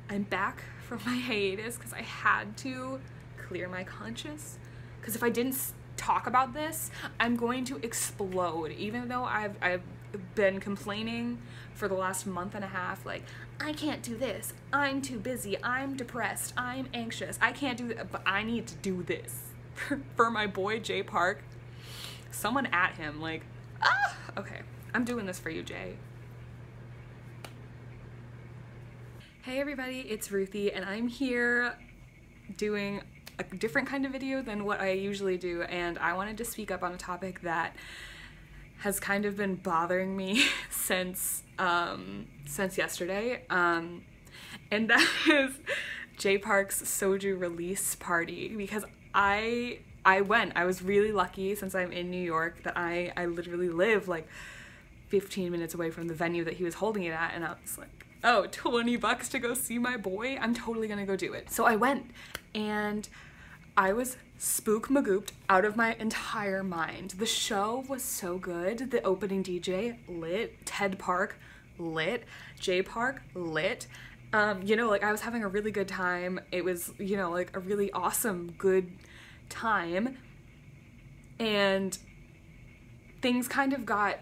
I'm back from my hiatus because I had to clear my conscience, because if I didn't talk about this, I'm going to explode. Even though I've been complaining for the last month and a half, like, I can't do this, I'm too busy, I'm depressed, I'm anxious, I can't do that, but I need to do this for my boy Jay Park. Someone at him, like, okay, I'm doing this for you, Jay. Hey everybody, it's Ruthie, and I'm here doing a different kind of video than what I usually do, and I wanted to speak up on a topic that has kind of been bothering me since yesterday, and that is Jay Park's SOJU release party. Because I was really lucky, since I'm in New York, that I literally live like 15 minutes away from the venue that he was holding it at, and I was like, oh, $20 to go see my boy? I'm totally gonna go do it. So I went, and I was spook-magooped out of my entire mind. The show was so good. The opening DJ, lit. Ted Park, lit. Jay Park, lit. You know, like, I was having a really good time. It was, you know, like, a really awesome, good time. And things kind of got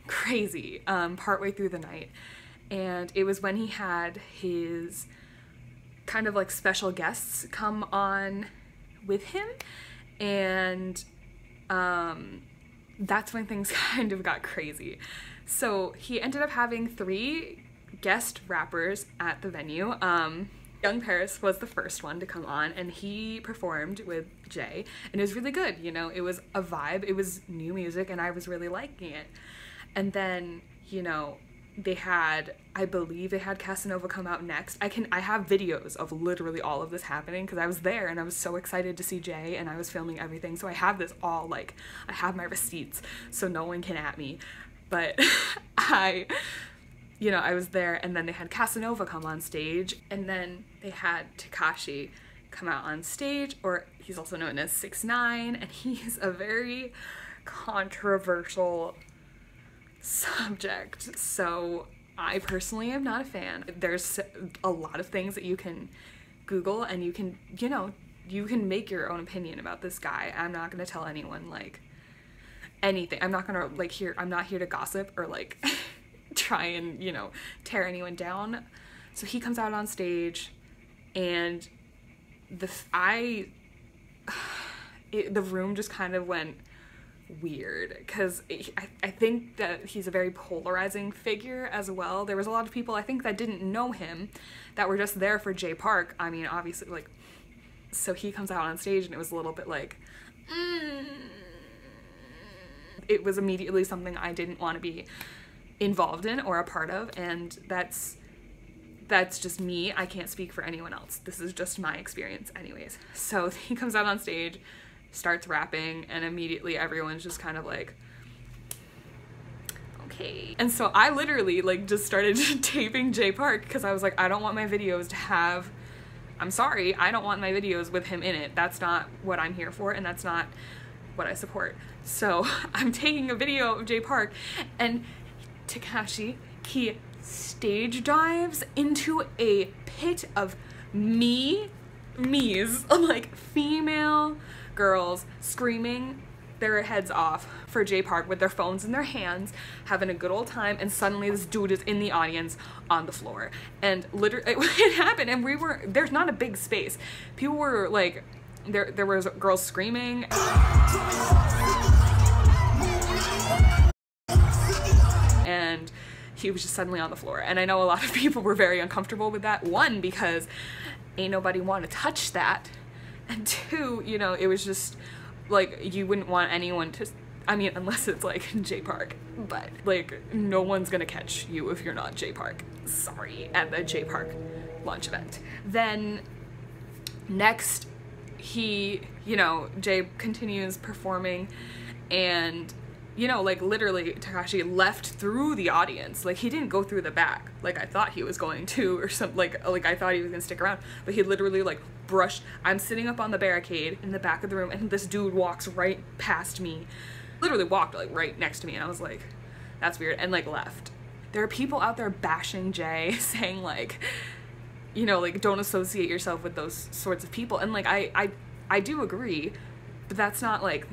crazy partway through the night. And it was when he had his kind of like special guests come on with him, and that's when things kind of got crazy. So he ended up having 3 guest rappers at the venue. Young Paris was the first one to come on, and he performed with Jay, and it was really good. You know, it was a vibe, it was new music, and I was really liking it. And then, you know, they had, I believe they had Casanova come out next. I have videos of literally all of this happening, because I was there and I was so excited to see Jay, and I was filming everything. So I have this all, like, I have my receipts so no one can at me. But you know, I was there, and then they had Casanova come on stage, and then they had Tekashi come out on stage, or he's also known as 6ix9ine, and he's a very controversial subject, so I personally am not a fan. There's a lot of things that you can Google, and you can, you know, you can make your own opinion about this guy. I'm not gonna tell anyone, like, anything. I'm not gonna, like, I'm not here to gossip or, like, try and, you know, tear anyone down. So he comes out on stage, and the room just kind of went weird, because I think that he's a very polarizing figure as well. There was a lot of people, I think, that didn't know him, that were just there for Jay Park. I mean, obviously, like, so he comes out on stage, and it was a little bit like, it was immediately something I didn't want to be involved in or a part of, and that's just me. I can't speak for anyone else. This is just my experience anyways. So he comes out on stage, starts rapping, and immediately everyone's just kind of like, okay. And so I literally, like, just started taping Jay Park, because I was like, I don't want my videos to have, I'm sorry, I don't want my videos with him in it. That's not what I'm here for, and that's not what I support. So I'm taking a video of Jay Park, and Tekashi, he stage dives into a pit of me's, like, female girls screaming their heads off for Jay Park with their phones in their hands, having a good old time, and suddenly this dude is in the audience on the floor. And literally, it happened, and there's not a big space. People were like, there was girls screaming. And he was just suddenly on the floor. And I know a lot of people were very uncomfortable with that. 1, because ain't nobody want to touch that. And 2, you know, it was just, like, you wouldn't want anyone to, I mean, unless it's, like, Jay Park. But, like, no one's gonna catch you if you're not Jay Park. Sorry, at the Jay Park launch event. Then, next, you know, Jay continues performing, and, you know, like, literally Tekashi left through the audience. Like, he didn't go through the back like I thought he was going to, or something, like I thought he was gonna stick around, but he literally, like, brushed. I'm sitting up on the barricade in the back of the room, and this dude walks right past me, literally walked, like, right next to me, and I was like, that's weird, and, like, left. There are people out there bashing Jay, saying, like, you know, like, don't associate yourself with those sorts of people. And like, I do agree, but that's not like,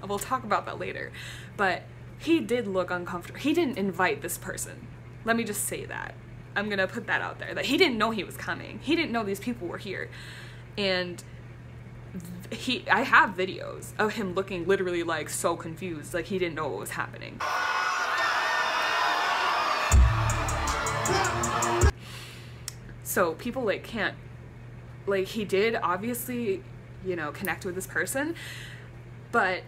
we'll talk about that later. But he did look uncomfortable. He didn't invite this person. Let me just say that. I'm gonna put that out there, that he didn't know he was coming. He didn't know these people were here. And I have videos of him looking literally like so confused, like he didn't know what was happening. So people like can't, like, he did obviously, you know, connect with this person, but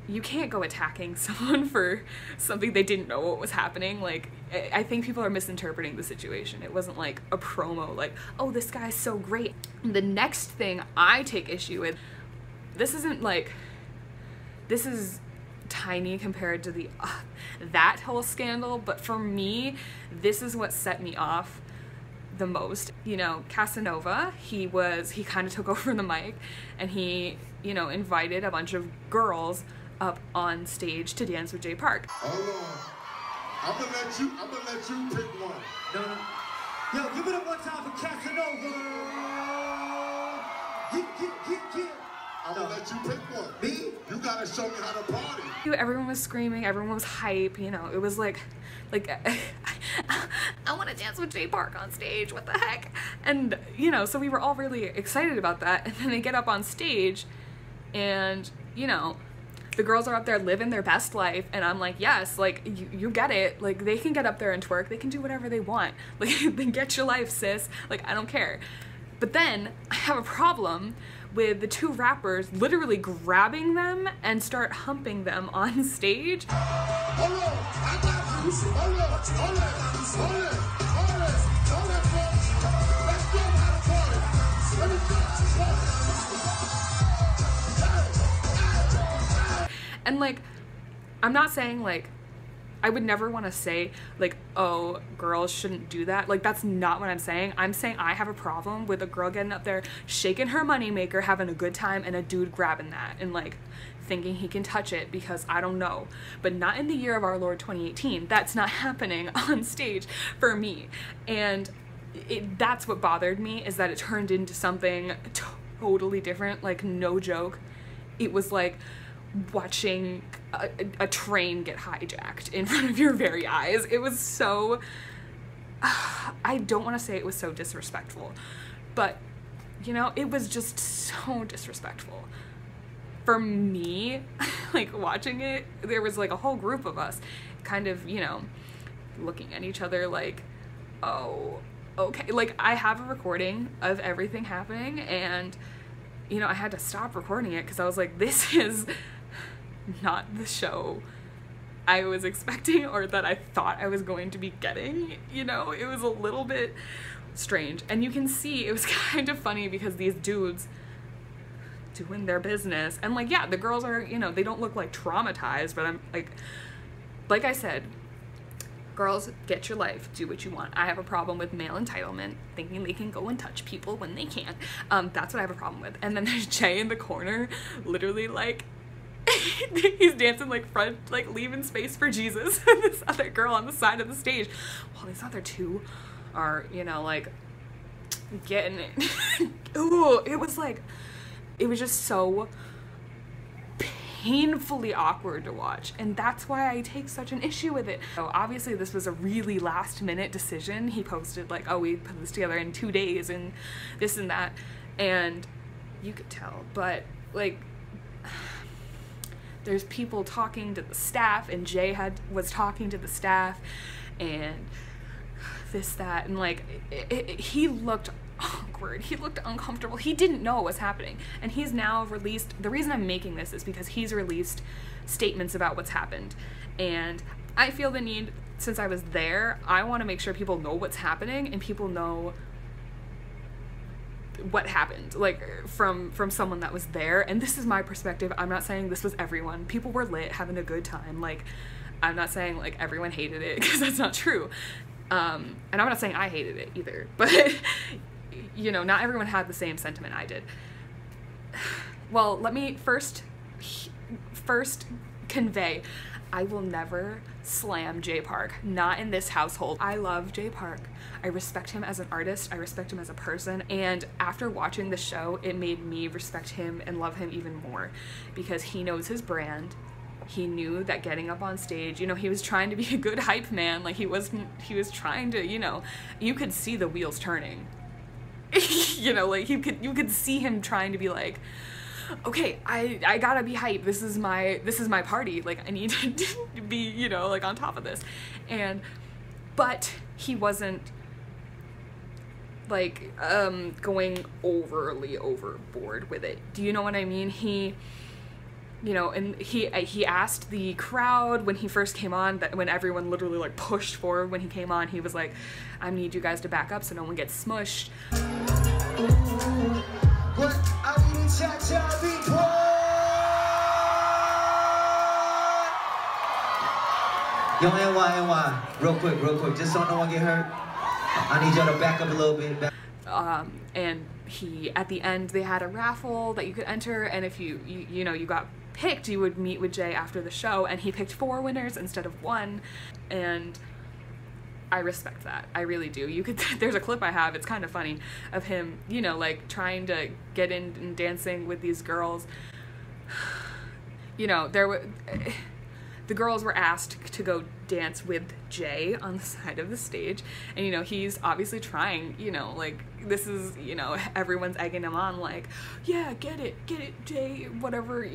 you can't go attacking someone for something they didn't know what was happening. Like, I think people are misinterpreting the situation. It wasn't like a promo, like, oh, this guy's so great. The next thing I take issue with, this isn't like, this is tiny compared to the that whole scandal, but for me, this is what set me off the most. You know, Casanova, he kind of took over the mic, and he, you know, invited a bunch of girls up on stage to dance with Jay Park. Hold on. I'm gonna let you pick one. No. Yo, give it up one time for Casanova. Get. I'm gonna let you pick one. Me? You gotta show me how to party. Everyone was screaming, everyone was hype, you know, it was like I want to dance with Jay Park on stage, what the heck? And, you know, so we were all really excited about that, and then they get up on stage, and, you know, the girls are up there living their best life, and I'm like, yes, like, you get it, like, they can get up there and twerk, they can do whatever they want, like, then get your life, sis, like, I don't care. But then I have a problem with the two rappers literally grabbing them and start humping them on stage. Hold on, I got you. Hold on. Let's go to the party. Let me go. And like, I'm not saying like, I would never want to say like, oh, girls shouldn't do that. Like, that's not what I'm saying. I'm saying I have a problem with a girl getting up there, shaking her moneymaker, having a good time, and a dude grabbing that and like thinking he can touch it because I don't know. But not in the year of our Lord 2018. That's not happening on stage for me. And that's what bothered me, is that it turned into something totally different. Like, no joke. It was like watching a train get hijacked in front of your very eyes. It was so, I don't want to say it was so disrespectful, but you know, it was just so disrespectful. For me, like, watching it, there was like a whole group of us kind of, you know, looking at each other like, oh, okay. Like, I have a recording of everything happening, and you know, I had to stop recording it because I was like, this is not the show I was expecting or that I thought I was going to be getting, you know? It was a little bit strange. And you can see it was kind of funny because these dudes doing their business, and like, yeah, the girls are, you know, they don't look like traumatized, but I'm like I said, girls, get your life, do what you want. I have a problem with male entitlement, thinking they can go and touch people when they can't. That's what I have a problem with. And then there's Jay in the corner, literally like, he's dancing like front, like leaving space for Jesus, and this other girl on the side of the stage, while these other two are, you know, like getting it. Ooh, it was like, it was just so painfully awkward to watch, and that's why I take such an issue with it. So obviously this was a really last minute decision. He posted like, oh, we put this together in 2 days and this and that, and you could tell, but like, there's people talking to the staff, and Jay was talking to the staff, and this, that, and like, he looked awkward. He looked uncomfortable. He didn't know what was happening. And he's now released, the reason I'm making this is because he's released statements about what's happened. And I feel the need, since I was there, I want to make sure people know what's happening and people know what happened, like, from someone that was there. And this is my perspective. I'm not saying this was everyone. People were lit, having a good time. Like, I'm not saying like everyone hated it, because that's not true. And I'm not saying I hated it either, but you know, not everyone had the same sentiment I did. Well, let me first convey, I will never slam Jay Park, not in this household. I love Jay Park. I respect him as an artist. I respect him as a person. And after watching the show, it made me respect him and love him even more because he knows his brand. He knew that getting up on stage, you know, he was trying to be a good hype man. Like he was trying to, you know, you could see the wheels turning. You know, like you could see him trying to be like, okay, I gotta be hype. This is my party. Like I need to be, you know, like on top of this. But he wasn't like going overly overboard with it. Do you know what I mean? He, you know, and he asked the crowd when he first came on, that when everyone literally like pushed forward when he came on, he was like, I need you guys to back up so no one gets smushed. Yo, NY, real quick, just so no one get hurt. I need y'all to back up a little bit. And at the end, they had a raffle that you could enter, and if you got picked, you would meet with Jay after the show, and he picked 4 winners instead of 1, and I respect that. I really do. There's a clip I have, it's kind of funny, of him, you know, like trying to get in and dancing with these girls. You know, the girls were asked to go dance with Jay on the side of the stage, and you know, he's obviously trying, you know, like this is, you know, everyone's egging him on like, yeah, get it Jay, whatever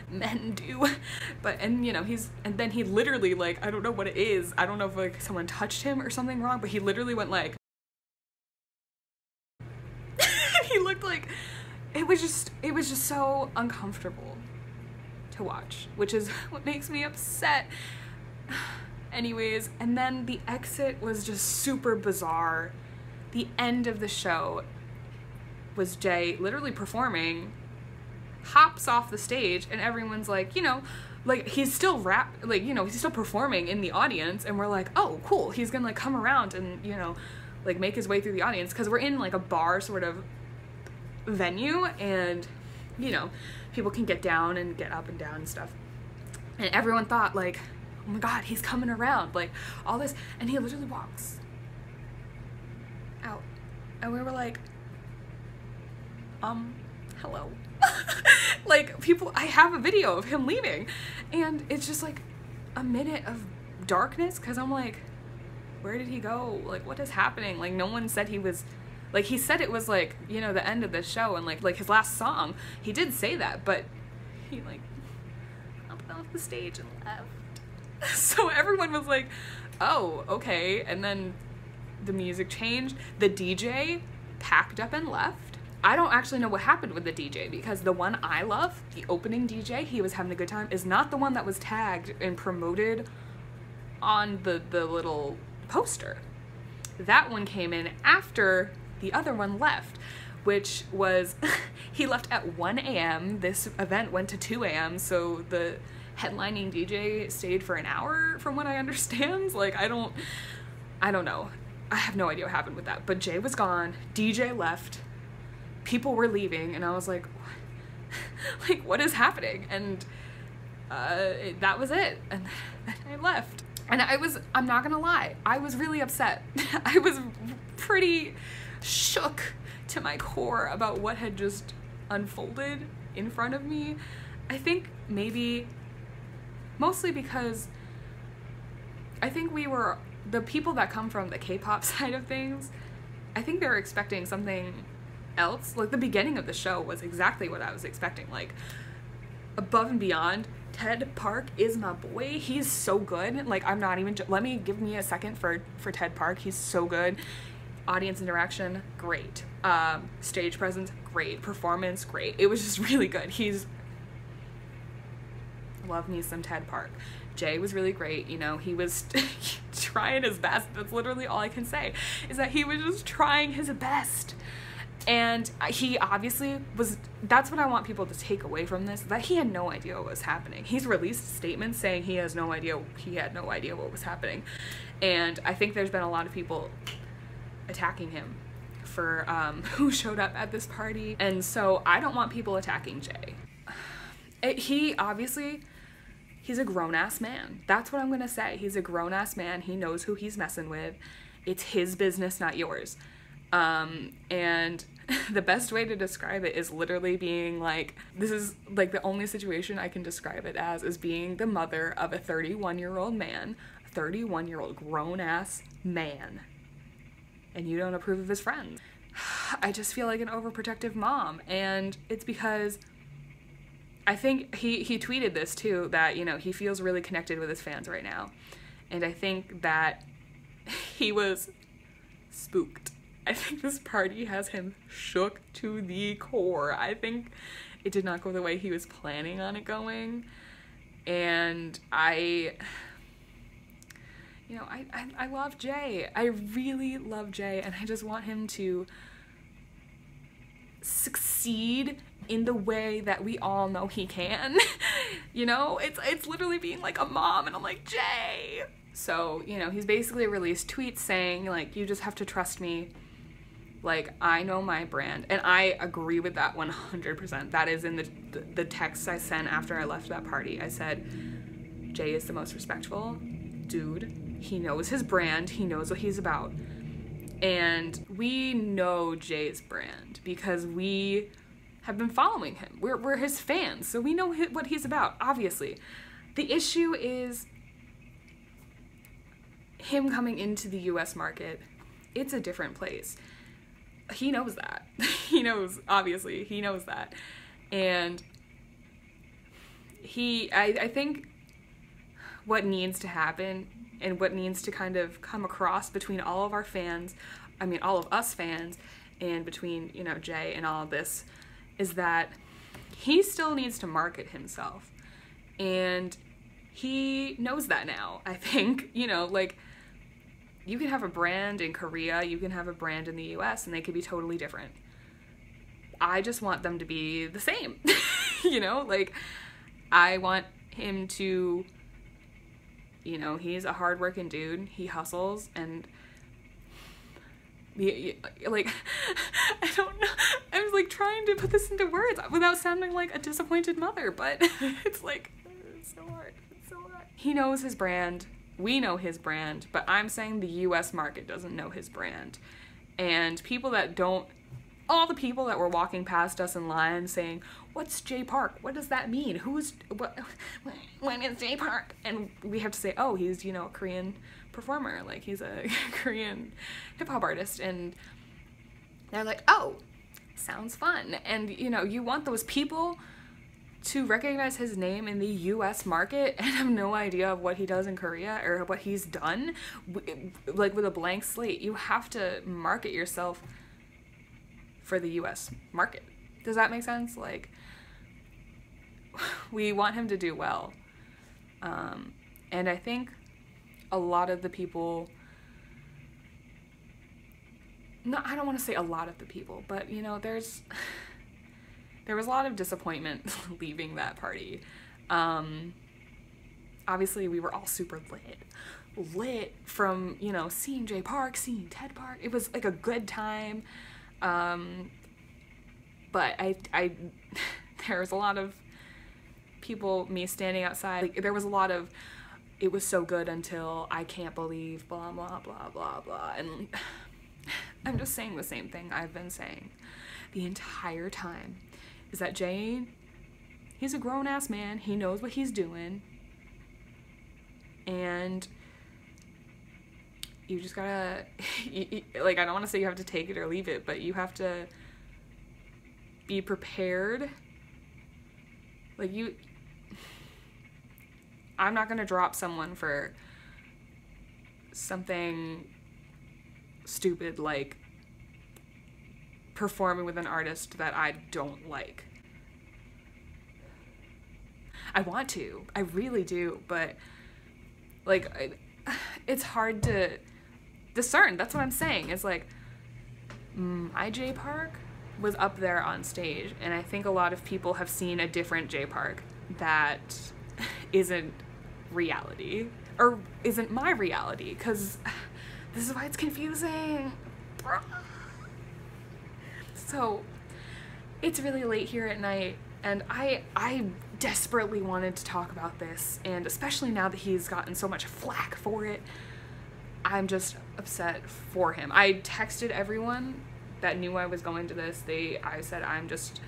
men do. And you know, and then he literally, like, I don't know what it is, I don't know if like someone touched him or something wrong, but he literally went like he looked like it was just so uncomfortable to watch, which is what makes me upset. Anyways, and then the exit was just super bizarre. The end of the show was Jay literally performing, hops off the stage, and everyone's like, you know, like he's still he's still performing in the audience, and we're like, oh cool, he's gonna like come around and, you know, like make his way through the audience, because we're in like a bar sort of venue, and you know, people can get down and get up and down and stuff. And everyone thought like, oh my god, he's coming around, like all this, and he literally walks out. And we were like, hello. Like people, I have a video of him leaving, and it's just like a minute of darkness, because I'm like, where did he go? Like what is happening? Like no one said he was, like he said it was like, you know, the end of the show and like his last song. He did say that, but he like hopped off the stage and left. So everyone was like, oh, okay. And then the music changed. The DJ packed up and left. I don't actually know what happened with the DJ, because the one I love, the opening DJ, he was having a good time, is not the one that was tagged and promoted on the little poster. That one came in after the other one left, which was, he left at 1 a.m. This event went to 2 a.m. So the headlining DJ stayed for an hour from what I understand. Like, I don't know. I have no idea what happened with that. But Jay was gone, DJ left, people were leaving, and I was like, what? Like, what is happening? And that was it. And then I left. And I'm not gonna lie, I was really upset. I was pretty shook to my core about what had just unfolded in front of me. I think maybe mostly because I think the people that come from the K-pop side of things, I think they were expecting something else. Like the beginning of the show was exactly what I was expecting, like above and beyond. Ted Park is my boy. He's so good. Like, I'm not even, give me a second for Ted Park. He's so good. Audience interaction, great. Stage presence, great. Performance, great. It was just really good. Love me some Ted Park. Jay was really great. You know, he was trying his best. That's literally all I can say, is that he was just trying his best. And he obviously was, that's what I want people to take away from this, that he had no idea what was happening. He's released statements saying he had no idea what was happening. And I think there's been a lot of people attacking him for who showed up at this party. And so I don't want people attacking Jay. He obviously he's a grown-ass man. That's what I'm gonna say. He's a grown-ass man. He knows who he's messing with. It's his business, not yours. And the best way to describe it is literally being like, this is like the only situation I can describe it as, is being the mother of a 31-year-old man, a 31-year-old grown-ass man, and you don't approve of his friends. I just feel like an overprotective mom, and it's because I think he tweeted this too, that, you know, he feels really connected with his fans right now, and I think that he was spooked. I think this party has him shook to the core. I think it did not go the way he was planning on it going, and I love Jay. I really love Jay, and I just want him to succeed in the way that we all know he can. You know, it's literally being like a mom, and I'm like, Jay. So, you know, he's basically released tweets saying, like, you just have to trust me. Like, I know my brand, and I agree with that 100%. That is in the text I sent after I left that party. I said, Jay is the most respectful dude. He knows his brand. He knows what he's about. And we know Jay's brand because we have been following him. We're his fans, so we know what he's about, obviously. The issue is him coming into the US market. It's a different place. He knows that. He knows, obviously, he knows that. And I think what needs to happen and what needs to kind of come across between all of our fans, I mean, all of us fans, and between, you know, Jay and all of this, is that he still needs to market himself. And he knows that now, I think. You know, like, you can have a brand in Korea, you can have a brand in the US, and they could be totally different. I just want them to be the same. You know, like, I want him to, you know, he's a hardworking dude, he hustles, and like, I don't know, I was like trying to put this into words without sounding like a disappointed mother, but it's like, it's so hard, it's so hard. He knows his brand. We know his brand, but I'm saying the US market doesn't know his brand. And people that don't, all the people that were walking past us in line saying, what's Jay Park? What does that mean? When is Jay Park? And we have to say, oh, he's, you know, a Korean performer. Like, he's a Korean hip hop artist. And they're like, oh, sounds fun. And, you know, you want those people to recognize his name in the US market and have no idea of what he does in Korea or what he's done, like, with a blank slate. You have to market yourself for the US market. Does that make sense? Like, we want him to do well. And I think a lot of the people, no, I don't want to say a lot of the people, but, you know, there was a lot of disappointment leaving that party. Obviously, we were all super lit from, you know, seeing Jay Park, seeing Ted Park. It was like a good time. But there was a lot of people, me standing outside, like, there was a lot of, it was so good until I can't believe blah, blah, blah, blah, blah. And I'm just saying the same thing I've been saying the entire time. Is that Jay, he's a grown-ass man, he knows what he's doing, and you just gotta, like, I don't want to say you have to take it or leave it, but you have to be prepared. Like, I'm not gonna drop someone for something stupid like performing with an artist that I don't like. I want to, I really do, but, like, it's hard to discern. That's what I'm saying. It's like, my Jay Park was up there on stage, and I think a lot of people have seen a different Jay Park that isn't reality, or isn't my reality, because this is why it's confusing. So, it's really late here at night, And I desperately wanted to talk about this, and especially now that he's gotten so much flack for it, I'm just upset for him. I texted everyone that knew I was going to this. I said I'm just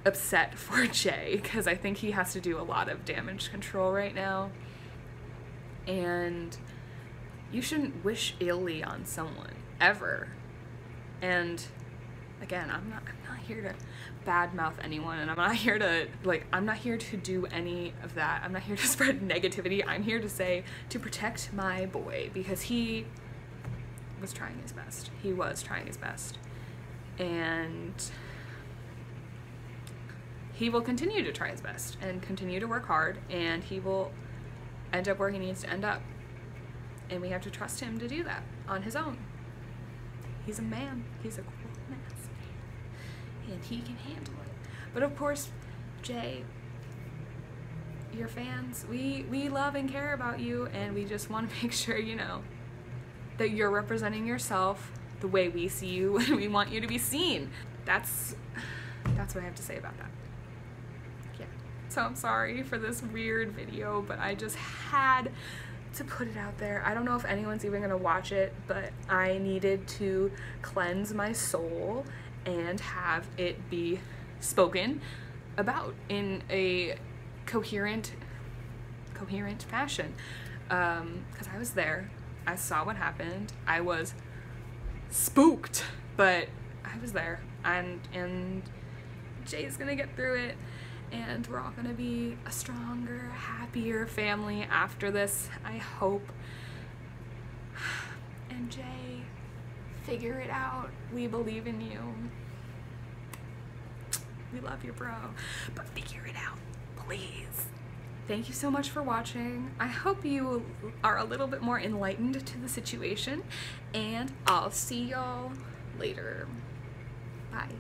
upset for Jay because I think he has to do a lot of damage control right now. And you shouldn't wish illy on someone ever. And again, I'm not here to badmouth anyone, and I'm not here to do any of that. I'm not here to spread negativity. I'm here to say, to protect my boy, because he was trying his best. He was trying his best. And he will continue to try his best and continue to work hard, and he will end up where he needs to end up. And we have to trust him to do that on his own. He's a man. He's a cool man. And he can handle it. But of course, Jay, your fans, we love and care about you, and we just want to make sure you know that you're representing yourself the way we see you and we want you to be seen. That's what I have to say about that. Yeah. So I'm sorry for this weird video, but I just had to put it out there. I don't know if anyone's even gonna watch it, but I needed to cleanse my soul and have it be spoken about in a coherent fashion. Because I was there, I saw what happened, I was spooked, but I was there, and Jay's gonna get through it, and we're all gonna be a stronger, happier family after this, I hope. And Jay, figure it out. We believe in you. We love you, bro. But figure it out, please. Thank you so much for watching. I hope you are a little bit more enlightened to the situation, and I'll see y'all later. Bye.